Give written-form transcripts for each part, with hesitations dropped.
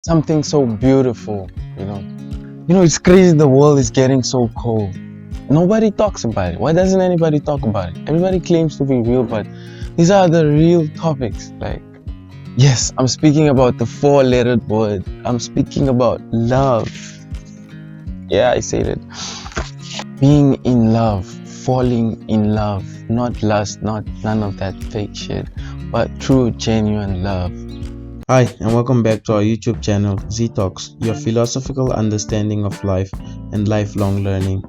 something so beautiful, you know. It's crazy the world is getting so cold. Nobody talks about it. Why doesn't anybody talk about it? Everybody claims to be real, but these are the real topics. Like, yes, I'm speaking about the four-lettered word. I'm speaking about love. Yeah, I said it. Being in love, falling in love, not lust, not none of that fake shit, but true, genuine love. Hi, and welcome back to our YouTube channel, Zee.Talks, your philosophical understanding of life and lifelong learning.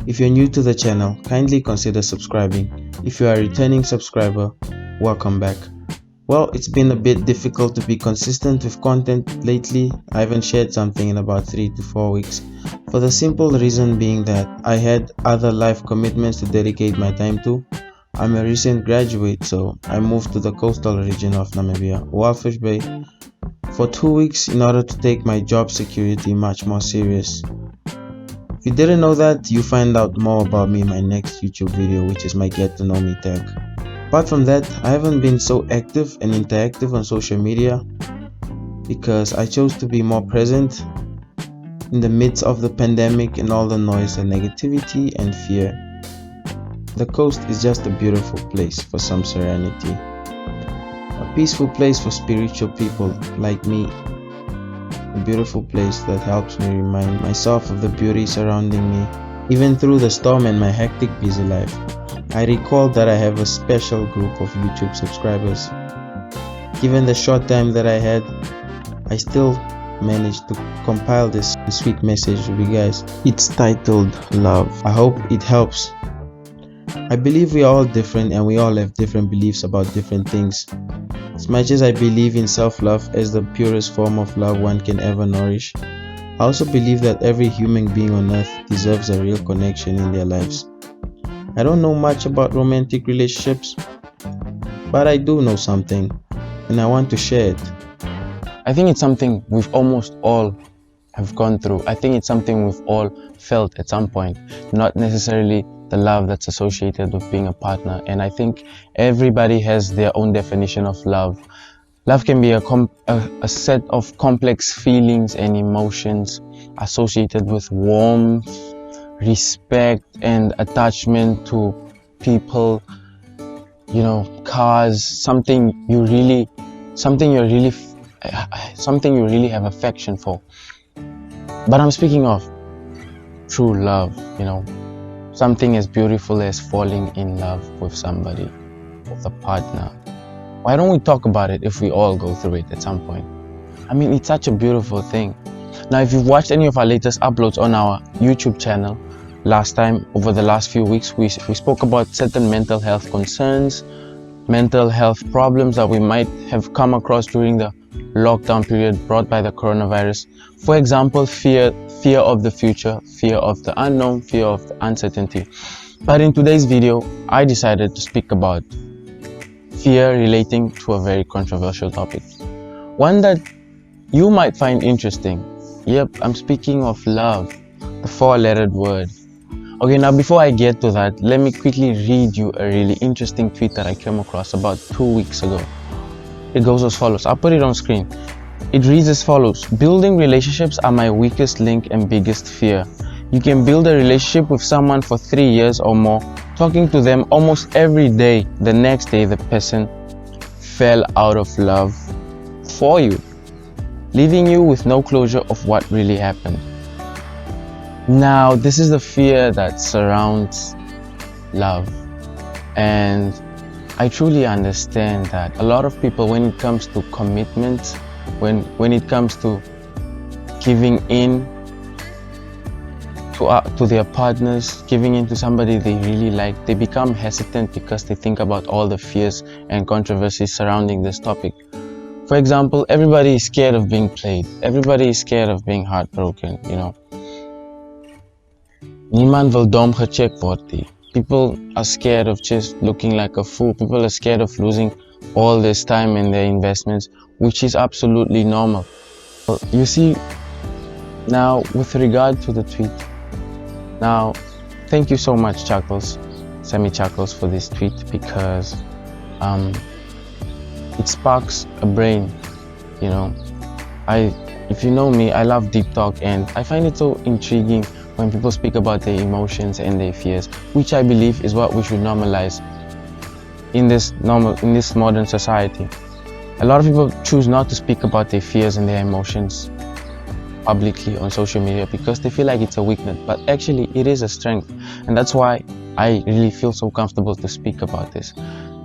If you're new to the channel, kindly consider subscribing. If you are a returning subscriber, welcome back. Well, it's been a bit difficult to be consistent with content lately. I haven't shared something in about 3 to 4 weeks, for the simple reason being that I had other life commitments to dedicate my time to. I'm a recent graduate, so I moved to the coastal region of Namibia, Walfish Bay, for 2 weeks in order to take my job security much more serious. If you didn't know that, you find out more about me in my next YouTube video, which is my Get to Know Me tag. Apart from that, I haven't been so active and interactive on social media because I chose to be more present in the midst of the pandemic and all the noise and negativity and fear. The coast is just a beautiful place for some serenity, a peaceful place for spiritual people like me, a beautiful place that helps me remind myself of the beauty surrounding me, even through the storm and my hectic busy life. I recall that I have a special group of YouTube subscribers. Given the short time that I had, I still managed to compile this sweet message with you guys. It's titled Love. I hope it helps. I believe we are all different and we all have different beliefs about different things. As much as I believe in self-love as the purest form of love one can ever nourish, I also believe that every human being on earth deserves a real connection in their lives. I don't know much about romantic relationships, but I do know something, and I want to share it. I think it's something we've almost all have gone through. I think it's something we've all felt at some point, not necessarily the love that's associated with being a partner. And I think everybody has their own definition of love. Love can be a set of complex feelings and emotions associated with warmth, respect, and attachment to people, cars, something you really have affection for. But I'm speaking of true love, something as beautiful as falling in love with somebody, with a partner. Why don't we talk about it if we all go through it at some point? I mean, it's such a beautiful thing. Now, if you've watched any of our latest uploads on our YouTube channel, last time, over the last few weeks, we spoke about certain mental health concerns, mental health problems that we might have come across during the lockdown period brought by the coronavirus. For example, fear of the future, fear of the unknown, fear of the uncertainty. But in today's video, I decided to speak about fear relating to a very controversial topic, one that you might find interesting. Yep, I'm speaking of love, the four-lettered word. Okay, now before I get to that, let me quickly read you a really interesting tweet that I came across about 2 weeks ago. It goes as follows. I'll put it on screen. It reads as follows: building relationships are my weakest link and biggest fear. You can build a relationship with someone for 3 years or more, talking to them almost every day. The next day, the person fell out of love for you, leaving you with no closure of what really happened. Now, this is the fear that surrounds love, and I truly understand that a lot of people, when it comes to commitment, when it comes to giving in to their partners, giving in to somebody they really like, they become hesitant because they think about all the fears and controversies surrounding this topic. For example, everybody is scared of being played. Everybody is scared of being heartbroken, Niemand wil dom gecheckt word. People are scared of just looking like a fool. People are scared of losing all this time and their investments, which is absolutely normal. You see, now with regard to the tweet, now thank you so much, Sammy Chuckles, for this tweet, because it sparks a brain. If you know me, I love deep talk, and I find it so intriguing when people speak about their emotions and their fears, which I believe is what we should normalize in this modern society. A lot of people choose not to speak about their fears and their emotions publicly on social media because they feel like it's a weakness, but actually it is a strength, and that's why I really feel so comfortable to speak about this.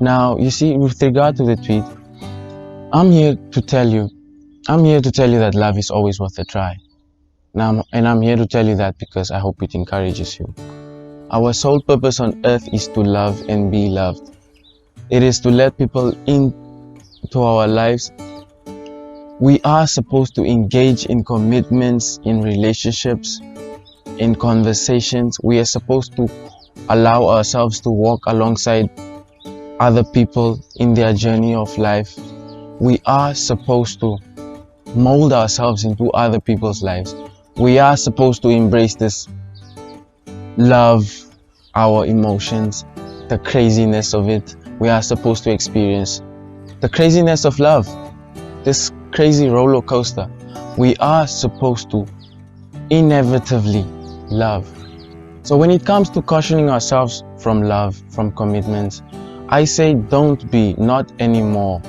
Now, you see, with regard to the tweet, I'm here to tell you that love is always worth a try. Now, and I'm here to tell you that because I hope it encourages you. Our sole purpose on earth is to love and be loved. It is to let people into our lives. We are supposed to engage in commitments, in relationships, in conversations. We are supposed to allow ourselves to walk alongside other people in their journey of life. We are supposed to mold ourselves into other people's lives. We are supposed to embrace this love, our emotions, the craziness of it. We are supposed to experience the craziness of love, this crazy roller coaster. We are supposed to inevitably love. So when it comes to cautioning ourselves from love, from commitments, I say don't be, not anymore.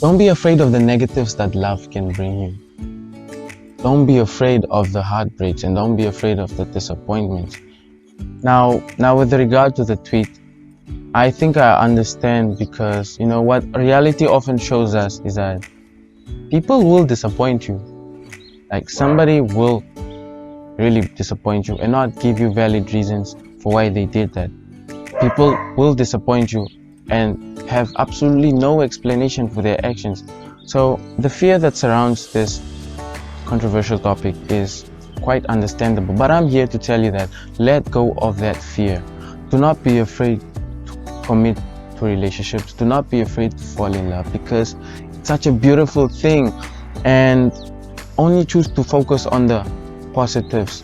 Don't be afraid of the negatives that love can bring you. Don't be afraid of the heartbreaks, and don't be afraid of the disappointments. Now with regard to the tweet, I think I understand, because you know what reality often shows us is that people will disappoint you. Like, somebody will really disappoint you and not give you valid reasons for why they did that. People will disappoint you and have absolutely no explanation for their actions. So the fear that surrounds this controversial topic is quite understandable, but I'm here to tell you that let go of that fear. Do not be afraid to commit to relationships. Do not be afraid to fall in love, because it's such a beautiful thing, and only choose to focus on the positives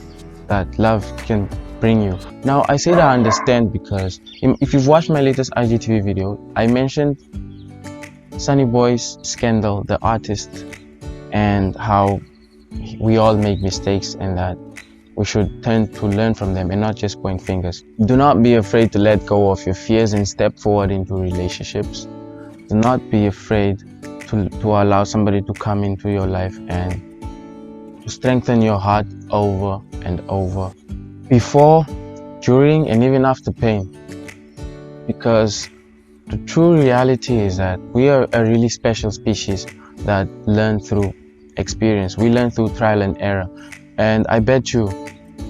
that love can bring you. Now, I say that I understand because if you've watched my latest IGTV video, I mentioned Sunny Boy's scandal, the artist, and how we all make mistakes and that we should turn to learn from them and not just point fingers. Do not be afraid to let go of your fears and step forward into relationships. Do not be afraid to allow somebody to come into your life and to strengthen your heart over and over, before, during, and even after pain. Because the true reality is that we are a really special species that learn through experience. We learn through trial and error. And I bet you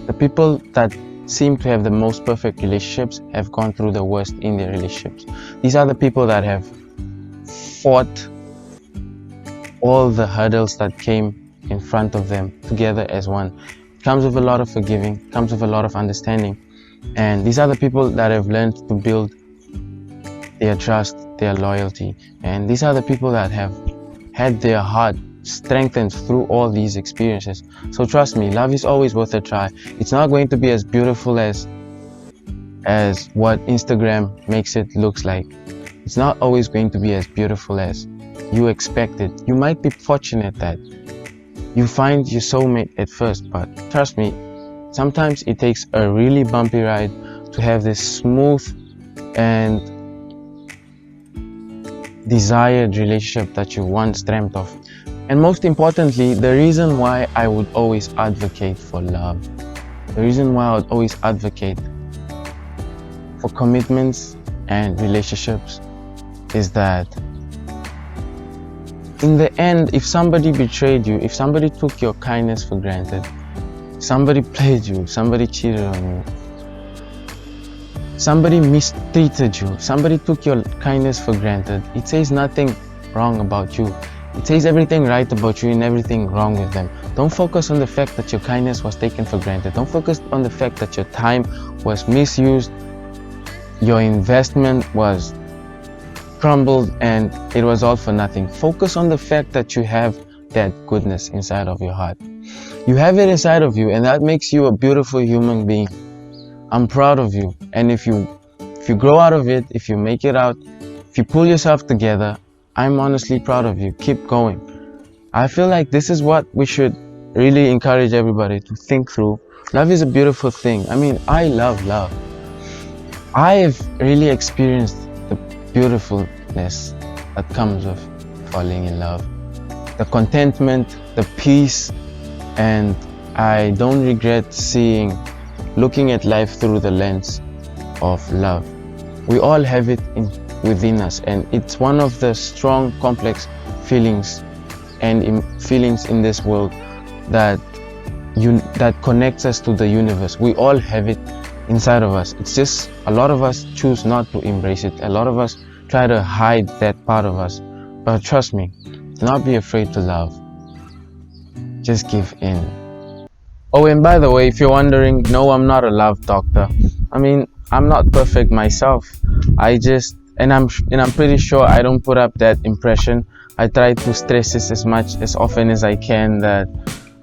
the people that seem to have the most perfect relationships have gone through the worst in their relationships. These are the people that have fought all the hurdles that came in front of them together as one. It comes with a lot of forgiving, comes with a lot of understanding. And these are the people that have learned to build their trust, their loyalty. And these are the people that have had their heart strengthened through all these experiences. So trust me, love is always worth a try. It's not going to be as beautiful as what Instagram makes it looks like. It's not always going to be as beautiful as you expected. You might be fortunate that you find your soulmate at first, but trust me, sometimes it takes a really bumpy ride to have this smooth and desired relationship that you once dreamt of. And most importantly, the reason why I would always advocate for love, the reason why I would always advocate for commitments and relationships is that in the end, if somebody betrayed you, if somebody took your kindness for granted, somebody played you, somebody cheated on you, somebody mistreated you, somebody took your kindness for granted, it says nothing wrong about you. It says everything right about you and everything wrong with them. Don't focus on the fact that your kindness was taken for granted. Don't focus on the fact that your time was misused, your investment was crumbled, and it was all for nothing. Focus on the fact that you have that goodness inside of your heart. You have it inside of you, and that makes you a beautiful human being. I'm proud of you. And if you grow out of it, if you make it out, if you pull yourself together, I'm honestly proud of you. Keep going. I feel like this is what we should really encourage everybody to think through. Love is a beautiful thing. I mean, I love love. I've really experienced the beautifulness that comes with falling in love, the contentment, the peace, and I don't regret looking at life through the lens of love. We all have it within us, and it's one of the strong, complex feelings feelings in this world that connects us to the universe. We all have it inside of us. It's just a lot of us choose not to embrace it. A lot of us try to hide that part of us. But trust me, do not be afraid to love. Just give in. Oh, and by the way, if you're wondering, no, I'm not a love doctor. I mean, I'm not perfect myself. I'm pretty sure I don't put up that impression. I try to stress this as often as I can that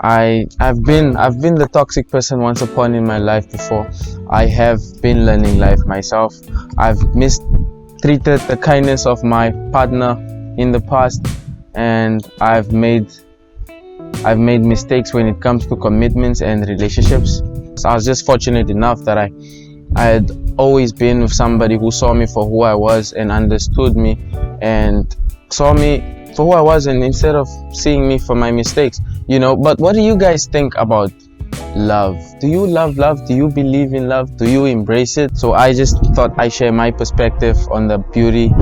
I've been the toxic person once upon in my life before. I have been learning life myself. I've mistreated the kindness of my partner in the past, and I've made mistakes when it comes to commitments and relationships. I was just fortunate enough that I had always been with somebody who saw me for who I was and understood me and saw me for who I was, and instead of seeing me for my mistakes, But what do you guys think about love? Do you love love? Do you believe in love? Do you embrace it? So I just thought I share my perspective on the beauty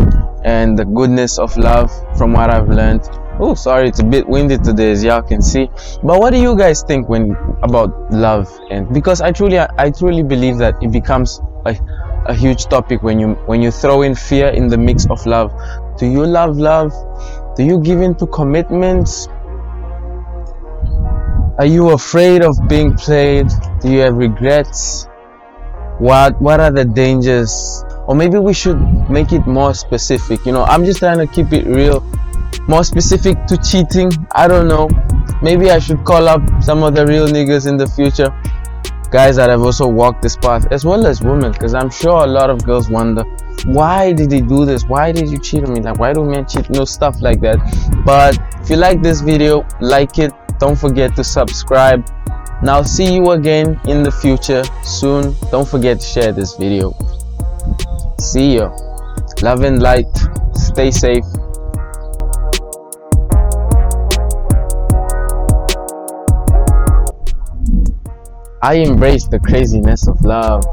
and the goodness of love from what I've learned. Oh, sorry, it's a bit windy today, as y'all can see. But what do you guys think about love? And because I truly believe that it becomes a huge topic when you throw in fear in the mix of love. Do you love love? Do you give in to commitments? Are you afraid of being played? Do you have regrets? What are the dangers? Or maybe we should make it more specific. I'm just trying to keep it real. More specific to cheating. I don't know. Maybe I should call up some of the real niggas in the future. Guys that have also walked this path, as well as women, because I'm sure a lot of girls wonder, why did he do this? Why did you cheat on me? Like, why do men cheat? Stuff like that. But if you like this video, like it. Don't forget to subscribe. Now, see you again in the future soon. Don't forget to share this video. See you. Love and light. Stay safe. I embrace the craziness of love.